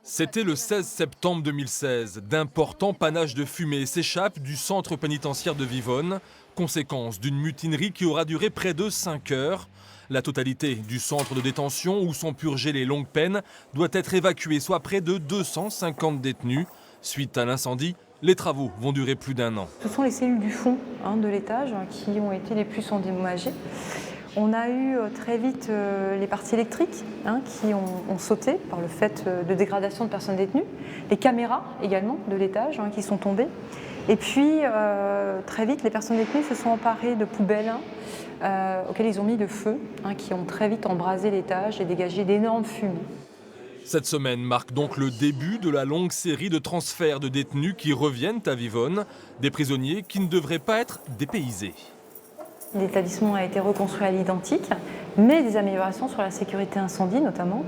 C'était le 16 septembre 2016. D'importants panaches de fumée s'échappent du centre pénitentiaire de Vivonne, conséquence d'une mutinerie qui aura duré près de 5 heures. La totalité du centre de détention où sont purgées les longues peines doit être évacuée, soit près de 250 détenus. Suite à l'incendie, les travaux vont durer plus d'1 an. Ce sont les cellules du fond de l'étage qui ont été les plus endommagées. On a eu très vite les parties électriques qui ont sauté par le fait de dégradation de personnes détenues, les caméras également de l'étage qui sont tombées. Et puis très vite, les personnes détenues se sont emparées de poubelles auxquelles ils ont mis le feu, qui ont très vite embrasé l'étage et dégagé d'énormes fumées. Cette semaine marque donc le début de la longue série de transferts de détenus qui reviennent à Vivonne, des prisonniers qui ne devraient pas être dépaysés. L'établissement a été reconstruit à l'identique, mais des améliorations sur la sécurité incendie notamment,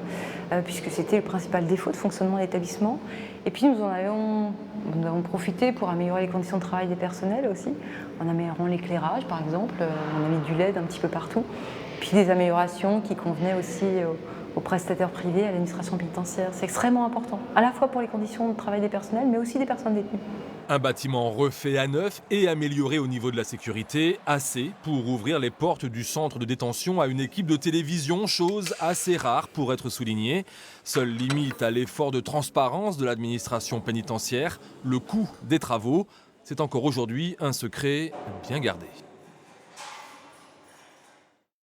puisque c'était le principal défaut de fonctionnement de l'établissement. Et puis nous avons profité pour améliorer les conditions de travail des personnels aussi, en améliorant l'éclairage par exemple, on a mis du LED un petit peu partout, puis des améliorations qui convenaient aussi aux prestataires privés, à l'administration pénitentiaire. C'est extrêmement important, à la fois pour les conditions de travail des personnels, mais aussi des personnes détenues. Un bâtiment refait à neuf et amélioré au niveau de la sécurité, assez pour ouvrir les portes du centre de détention à une équipe de télévision, chose assez rare pour être soulignée. Seule limite à l'effort de transparence de l'administration pénitentiaire, le coût des travaux. C'est encore aujourd'hui un secret bien gardé.